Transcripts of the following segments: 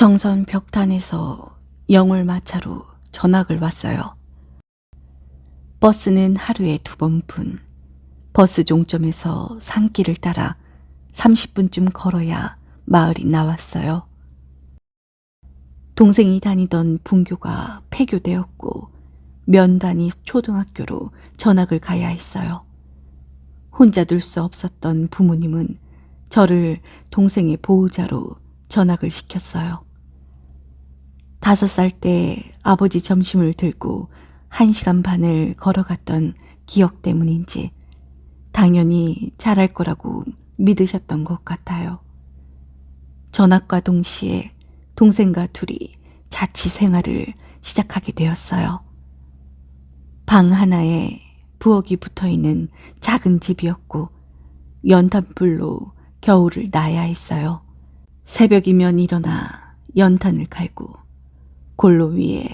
정선 벽탄에서 영월마차로 전학을 왔어요. 버스는 하루에 2번뿐. 버스 종점에서 산길을 따라 30분쯤 걸어야 마을이 나왔어요. 동생이 다니던 분교가 폐교되었고 면단위 초등학교로 전학을 가야 했어요. 혼자 둘 수 없었던 부모님은 저를 동생의 보호자로 전학을 시켰어요. 5살 때 아버지 점심을 들고 1시간 반을 걸어갔던 기억 때문인지 당연히 잘할 거라고 믿으셨던 것 같아요. 전학과 동시에 동생과 둘이 자취 생활을 시작하게 되었어요. 방 하나에 부엌이 붙어있는 작은 집이었고 연탄불로 겨울을 나야 했어요. 새벽이면 일어나 연탄을 갈고 골로 위에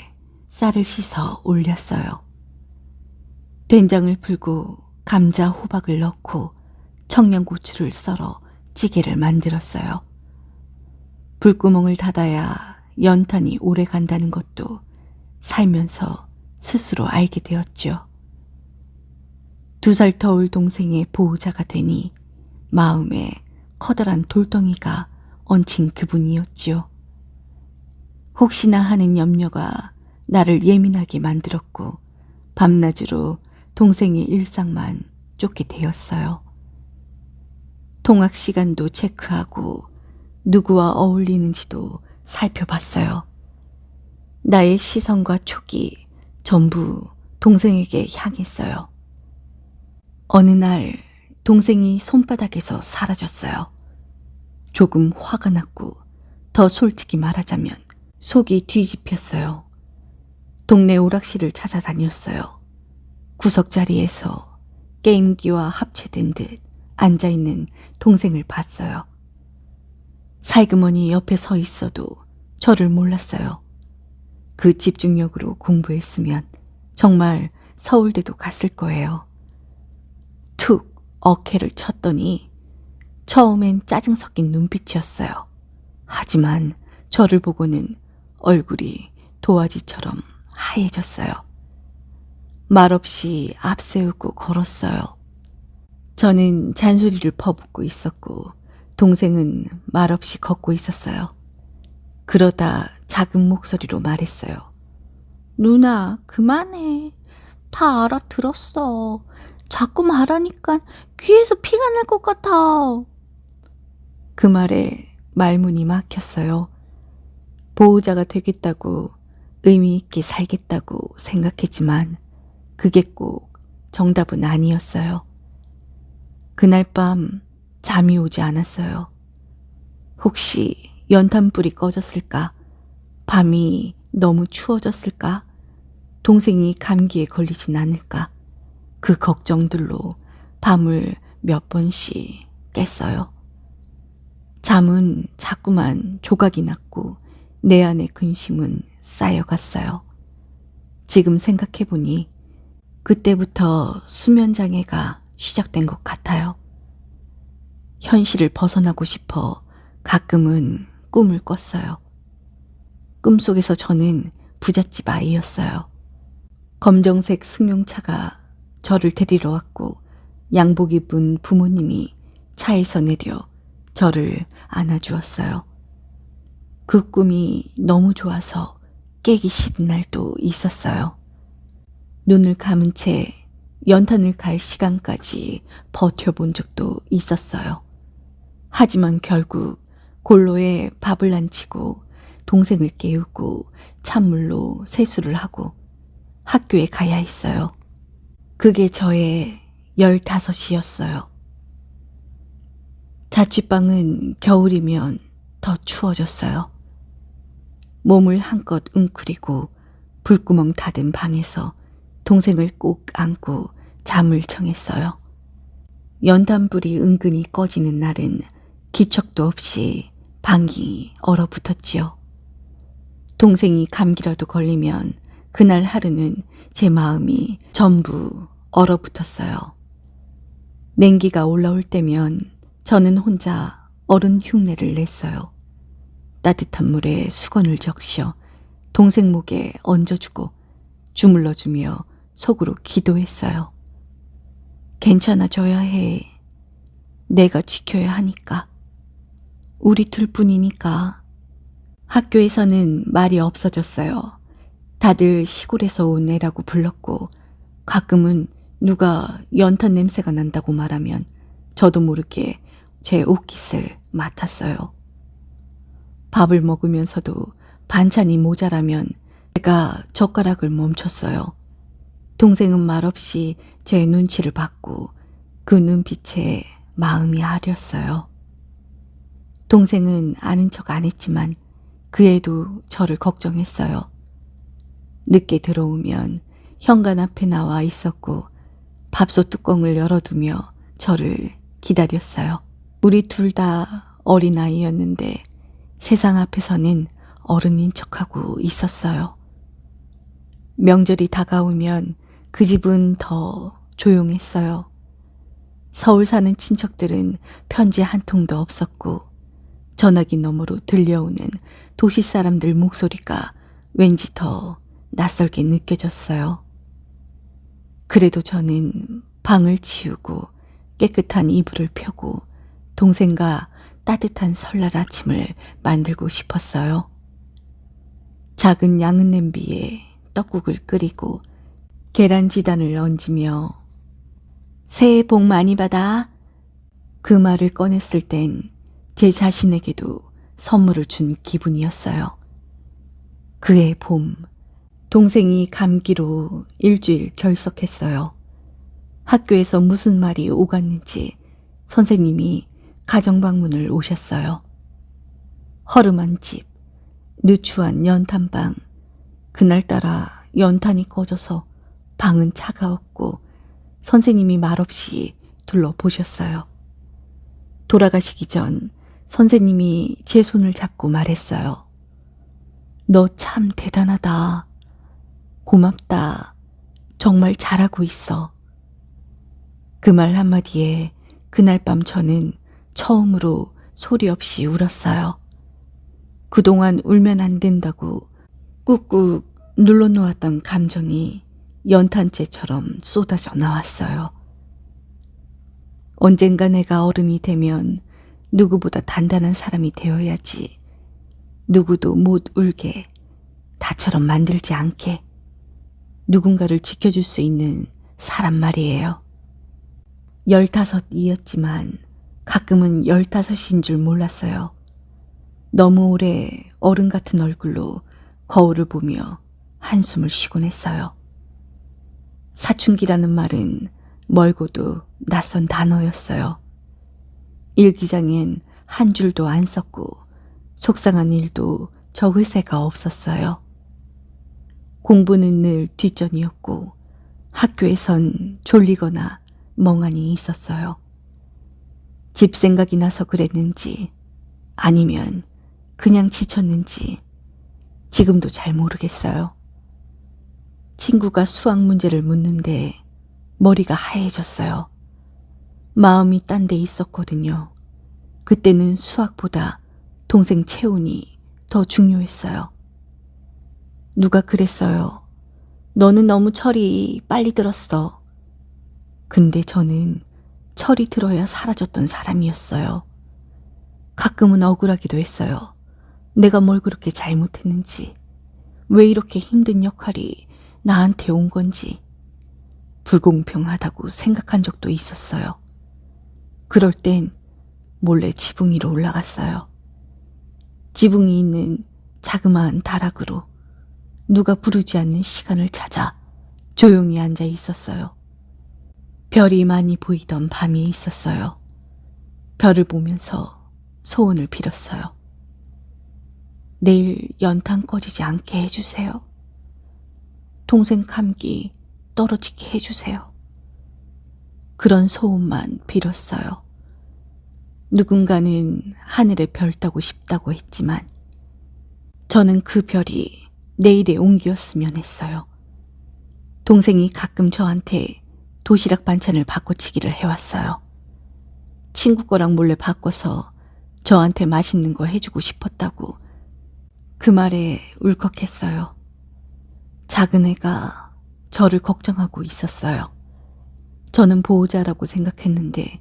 쌀을 씻어 올렸어요. 된장을 풀고 감자, 호박을 넣고 청양고추를 썰어 찌개를 만들었어요. 불구멍을 닫아야 연탄이 오래 간다는 것도 살면서 스스로 알게 되었죠. 2살 터울 동생의 보호자가 되니 마음에 커다란 돌덩이가 얹힌 그분이었지요. 혹시나 하는 염려가 나를 예민하게 만들었고 밤낮으로 동생의 일상만 쫓게 되었어요. 통학 시간도 체크하고 누구와 어울리는지도 살펴봤어요. 나의 시선과 촉이 전부 동생에게 향했어요. 어느 날 동생이 손바닥에서 사라졌어요. 조금 화가 났고 더 솔직히 말하자면 속이 뒤집혔어요. 동네 오락실을 찾아다녔어요. 구석자리에서 게임기와 합체된 듯 앉아있는 동생을 봤어요. 살그머니 옆에 서 있어도 저를 몰랐어요. 그 집중력으로 공부했으면 정말 서울대도 갔을 거예요. 툭 어깨를 쳤더니 처음엔 짜증 섞인 눈빛이었어요. 하지만 저를 보고는 얼굴이 도화지처럼 하얘졌어요. 말없이 앞세우고 걸었어요. 저는 잔소리를 퍼붓고 있었고 동생은 말없이 걷고 있었어요. 그러다 작은 목소리로 말했어요. 누나, 그만해. 다 알아들었어. 자꾸 말하니까 귀에서 피가 날 것 같아. 그 말에 말문이 막혔어요. 보호자가 되겠다고 의미 있게 살겠다고 생각했지만 그게 꼭 정답은 아니었어요. 그날 밤 잠이 오지 않았어요. 혹시 연탄불이 꺼졌을까? 밤이 너무 추워졌을까? 동생이 감기에 걸리진 않을까? 그 걱정들로 밤을 몇 번씩 깼어요. 잠은 자꾸만 조각이 났고 내 안의 근심은 쌓여갔어요. 지금 생각해보니 그때부터 수면장애가 시작된 것 같아요. 현실을 벗어나고 싶어 가끔은 꿈을 꿨어요. 꿈속에서 저는 부잣집 아이였어요. 검정색 승용차가 저를 데리러 왔고 양복 입은 부모님이 차에서 내려 저를 안아주었어요. 그 꿈이 너무 좋아서 깨기 싫은 날도 있었어요. 눈을 감은 채 연탄을 갈 시간까지 버텨본 적도 있었어요. 하지만 결국 골로에 밥을 안치고 동생을 깨우고 찬물로 세수를 하고 학교에 가야 했어요. 그게 저의 15이었어요. 자취방은 겨울이면 더 추워졌어요. 몸을 한껏 웅크리고 불구멍 닫은 방에서 동생을 꼭 안고 잠을 청했어요. 연탄불이 은근히 꺼지는 날은 기척도 없이 방이 얼어붙었지요. 동생이 감기라도 걸리면 그날 하루는 제 마음이 전부 얼어붙었어요. 냉기가 올라올 때면 저는 혼자 어른 흉내를 냈어요. 따뜻한 물에 수건을 적셔 동생 목에 얹어주고 주물러주며 속으로 기도했어요. 괜찮아져야 해. 내가 지켜야 하니까. 우리 둘뿐이니까. 학교에서는 말이 없어졌어요. 다들 시골에서 온 애라고 불렀고 가끔은 누가 연탄 냄새가 난다고 말하면 저도 모르게 제 옷깃을 맡았어요. 밥을 먹으면서도 반찬이 모자라면 제가 젓가락을 멈췄어요. 동생은 말없이 제 눈치를 받고 그 눈빛에 마음이 아렸어요. 동생은 아는 척 안 했지만 그 애도 저를 걱정했어요. 늦게 들어오면 현관 앞에 나와 있었고 밥솥 뚜껑을 열어두며 저를 기다렸어요. 우리 둘 다 어린아이였는데 세상 앞에서는 어른인 척하고 있었어요. 명절이 다가오면 그 집은 더 조용했어요. 서울 사는 친척들은 편지 한 통도 없었고 전화기 너머로 들려오는 도시 사람들 목소리가 왠지 더 낯설게 느껴졌어요. 그래도 저는 방을 치우고 깨끗한 이불을 펴고 동생과 따뜻한 설날 아침을 만들고 싶었어요. 작은 양은 냄비에 떡국을 끓이고 계란지단을 얹으며 새해 복 많이 받아. 그 말을 꺼냈을 땐 제 자신에게도 선물을 준 기분이었어요. 그해 봄, 동생이 감기로 일주일 결석했어요. 학교에서 무슨 말이 오갔는지 선생님이 가정방문을 오셨어요. 허름한 집, 누추한 연탄방, 그날따라 연탄이 꺼져서 방은 차가웠고 선생님이 말없이 둘러보셨어요. 돌아가시기 전 선생님이 제 손을 잡고 말했어요. 너 참 대단하다. 고맙다. 정말 잘하고 있어. 그 말 한마디에 그날 밤 저는 처음으로 소리 없이 울었어요. 그동안 울면 안 된다고 꾹꾹 눌러놓았던 감정이 연탄재처럼 쏟아져 나왔어요. 언젠가 내가 어른이 되면 누구보다 단단한 사람이 되어야지. 누구도 못 울게, 나처럼 만들지 않게 누군가를 지켜줄 수 있는 사람 말이에요. 15이었지만 가끔은 15인 줄 몰랐어요. 너무 오래 어른 같은 얼굴로 거울을 보며 한숨을 쉬곤 했어요. 사춘기라는 말은 멀고도 낯선 단어였어요. 일기장엔 한 줄도 안 썼고 속상한 일도 적을 새가 없었어요. 공부는 늘 뒷전이었고 학교에선 졸리거나 멍하니 있었어요. 집 생각이 나서 그랬는지 아니면 그냥 지쳤는지 지금도 잘 모르겠어요. 친구가 수학 문제를 묻는데 머리가 하얘졌어요. 마음이 딴 데 있었거든요. 그때는 수학보다 동생 채훈이 더 중요했어요. 누가 그랬어요. 너는 너무 철이 빨리 들었어. 근데 저는 철이 들어야 사라졌던 사람이었어요. 가끔은 억울하기도 했어요. 내가 뭘 그렇게 잘못했는지, 왜 이렇게 힘든 역할이 나한테 온 건지 불공평하다고 생각한 적도 있었어요. 그럴 땐 몰래 지붕 위로 올라갔어요. 지붕이 있는 자그마한 다락으로 누가 부르지 않는 시간을 찾아 조용히 앉아 있었어요. 별이 많이 보이던 밤이 있었어요. 별을 보면서 소원을 빌었어요. 내일 연탄 꺼지지 않게 해주세요. 동생 감기 떨어지게 해주세요. 그런 소원만 빌었어요. 누군가는 하늘에 별 따고 싶다고 했지만 저는 그 별이 내일의 온기였으면 했어요. 동생이 가끔 저한테 도시락 반찬을 바꿔치기를 해왔어요. 친구 거랑 몰래 바꿔서 저한테 맛있는 거 해주고 싶었다고 그 말에 울컥했어요. 작은 애가 저를 걱정하고 있었어요. 저는 보호자라고 생각했는데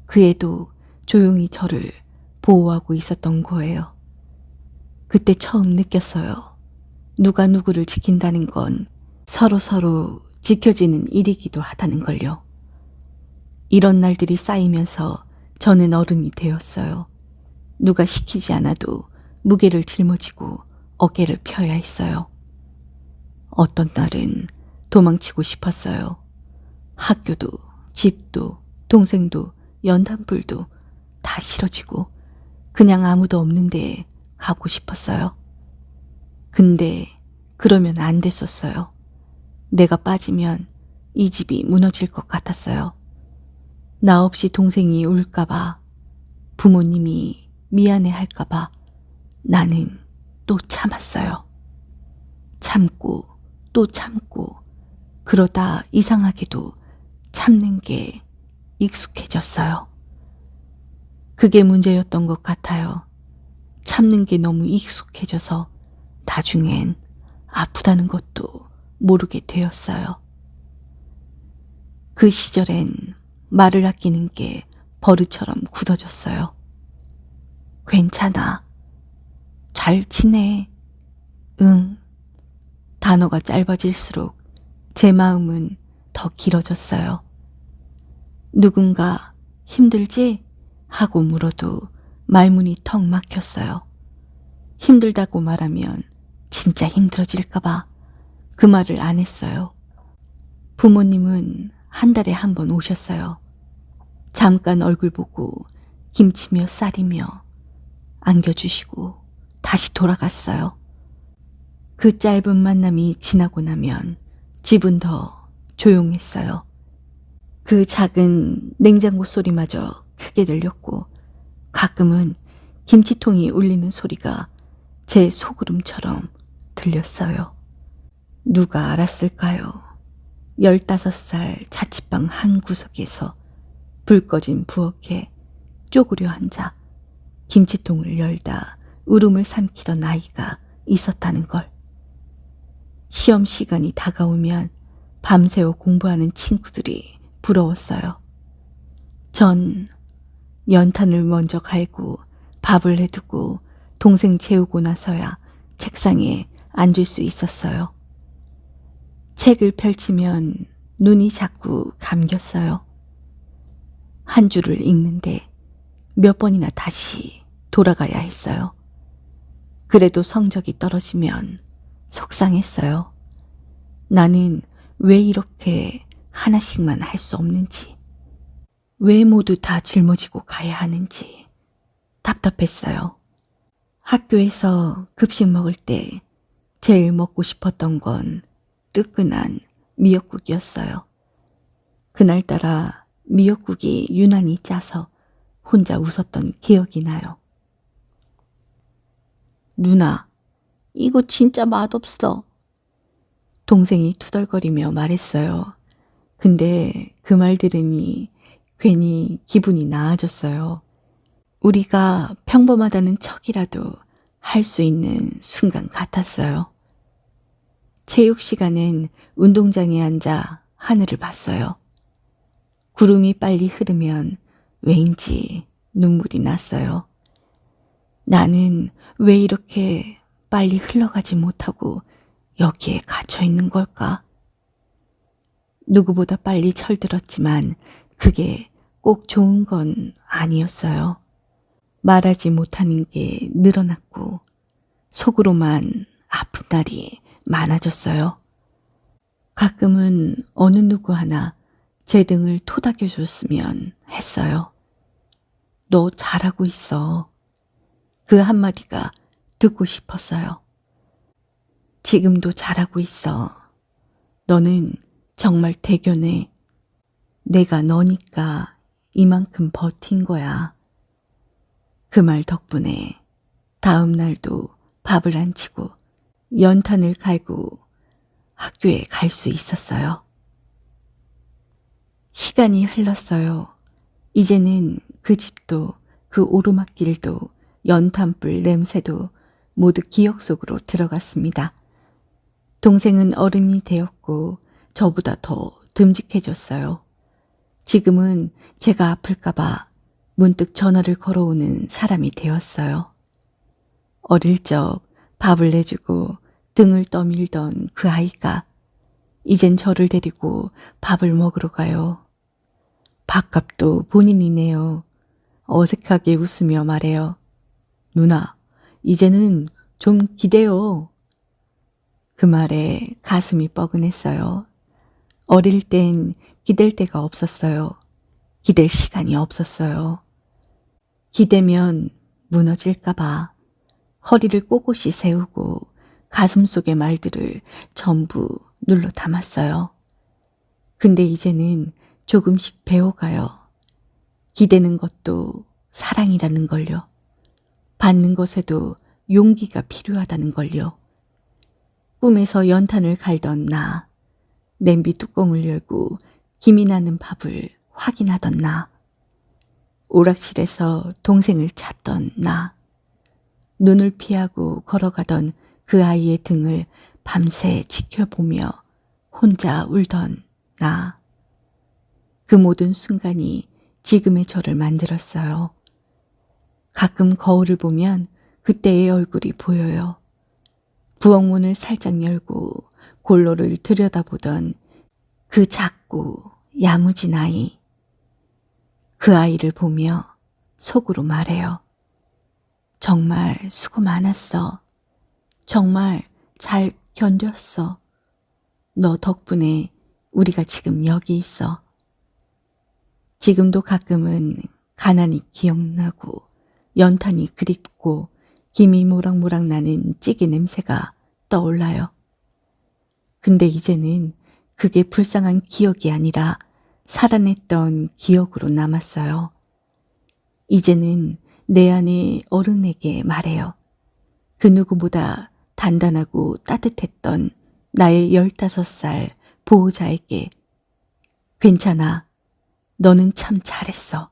그 애도 조용히 저를 보호하고 있었던 거예요. 그때 처음 느꼈어요. 누가 누구를 지킨다는 건 서로 지켜지는 일이기도 하다는 걸요. 이런 날들이 쌓이면서 저는 어른이 되었어요. 누가 시키지 않아도 무게를 짊어지고 어깨를 펴야 했어요. 어떤 날은 도망치고 싶었어요. 학교도, 집도, 동생도, 연탄불도 다 싫어지고 그냥 아무도 없는데 가고 싶었어요. 근데 그러면 안 됐었어요. 내가 빠지면 이 집이 무너질 것 같았어요. 나 없이 동생이 울까봐, 부모님이 미안해할까봐 나는 또 참았어요. 참고 또 참고 그러다 이상하게도 참는 게 익숙해졌어요. 그게 문제였던 것 같아요. 참는 게 너무 익숙해져서 나중엔 아프다는 것도 모르게 되었어요. 그 시절엔 말을 아끼는 게 버릇처럼 굳어졌어요. 괜찮아. 잘 지내. 응. 단어가 짧아질수록 제 마음은 더 길어졌어요. 누군가 힘들지? 하고 물어도 말문이 턱 막혔어요. 힘들다고 말하면 진짜 힘들어질까봐 그 말을 안 했어요. 부모님은 한 달에 한 번 오셨어요. 잠깐 얼굴 보고 김치며 쌀이며 안겨주시고 다시 돌아갔어요. 그 짧은 만남이 지나고 나면 집은 더 조용했어요. 그 작은 냉장고 소리마저 크게 들렸고 가끔은 김치통이 울리는 소리가 제 소구름처럼 들렸어요. 누가 알았을까요? 15살 자취방 한 구석에서 불 꺼진 부엌에 쪼그려 앉아 김치통을 열다 울음을 삼키던 아이가 있었다는 걸. 시험 시간이 다가오면 밤새워 공부하는 친구들이 부러웠어요. 전 연탄을 먼저 갈고 밥을 해두고 동생 재우고 나서야 책상에 앉을 수 있었어요. 책을 펼치면 눈이 자꾸 감겼어요. 한 줄을 읽는데 몇 번이나 다시 돌아가야 했어요. 그래도 성적이 떨어지면 속상했어요. 나는 왜 이렇게 하나씩만 할 수 없는지, 왜 모두 다 짊어지고 가야 하는지 답답했어요. 학교에서 급식 먹을 때 제일 먹고 싶었던 건 뜨끈한 미역국이었어요. 그날따라 미역국이 유난히 짜서 혼자 웃었던 기억이 나요. 누나, 이거 진짜 맛없어. 동생이 투덜거리며 말했어요. 근데 그 말 들으니 괜히 기분이 나아졌어요. 우리가 평범하다는 척이라도 할 수 있는 순간 같았어요. 체육 시간엔 운동장에 앉아 하늘을 봤어요. 구름이 빨리 흐르면 왜인지 눈물이 났어요. 나는 왜 이렇게 빨리 흘러가지 못하고 여기에 갇혀 있는 걸까? 누구보다 빨리 철들었지만 그게 꼭 좋은 건 아니었어요. 말하지 못하는 게 늘어났고 속으로만 아픈 날이 많아졌어요. 가끔은 어느 누구 하나 제 등을 토닥여줬으면 했어요. 너 잘하고 있어. 그 한마디가 듣고 싶었어요. 지금도 잘하고 있어. 너는 정말 대견해. 내가 너니까 이만큼 버틴 거야. 그 말 덕분에 다음 날도 밥을 안 치고 연탄을 갈고 학교에 갈 수 있었어요. 시간이 흘렀어요. 이제는 그 집도 그 오르막길도 연탄불 냄새도 모두 기억 속으로 들어갔습니다. 동생은 어른이 되었고 저보다 더 듬직해졌어요. 지금은 제가 아플까봐 문득 전화를 걸어오는 사람이 되었어요. 어릴 적 밥을 내주고 등을 떠밀던 그 아이가 이젠 저를 데리고 밥을 먹으러 가요. 밥값도 본인이 내요. 어색하게 웃으며 말해요. 누나, 이제는 좀 기대요. 그 말에 가슴이 뻐근했어요. 어릴 땐 기댈 데가 없었어요. 기댈 시간이 없었어요. 기대면 무너질까봐 허리를 꼿꼿이 세우고 가슴 속의 말들을 전부 눌러 담았어요. 근데 이제는 조금씩 배워가요. 기대는 것도 사랑이라는 걸요. 받는 것에도 용기가 필요하다는 걸요. 꿈에서 연탄을 갈던 나, 냄비 뚜껑을 열고 김이 나는 밥을 확인하던 나, 오락실에서 동생을 찾던 나, 눈을 피하고 걸어가던 그 아이의 등을 밤새 지켜보며 혼자 울던 나. 그 모든 순간이 지금의 저를 만들었어요. 가끔 거울을 보면 그때의 얼굴이 보여요. 부엌문을 살짝 열고 골로를 들여다보던 그 작고 야무진 아이. 그 아이를 보며 속으로 말해요. 정말 수고 많았어. 정말 잘 견뎠어. 너 덕분에 우리가 지금 여기 있어. 지금도 가끔은 가난이 기억나고 연탄이 그립고 김이 모락모락 나는 찌개 냄새가 떠올라요. 근데 이제는 그게 불쌍한 기억이 아니라 살아냈던 기억으로 남았어요. 이제는 내 안의 어른에게 말해요. 그 누구보다 단단하고 따뜻했던 나의 15살 보호자에게 괜찮아. 너는 참 잘했어.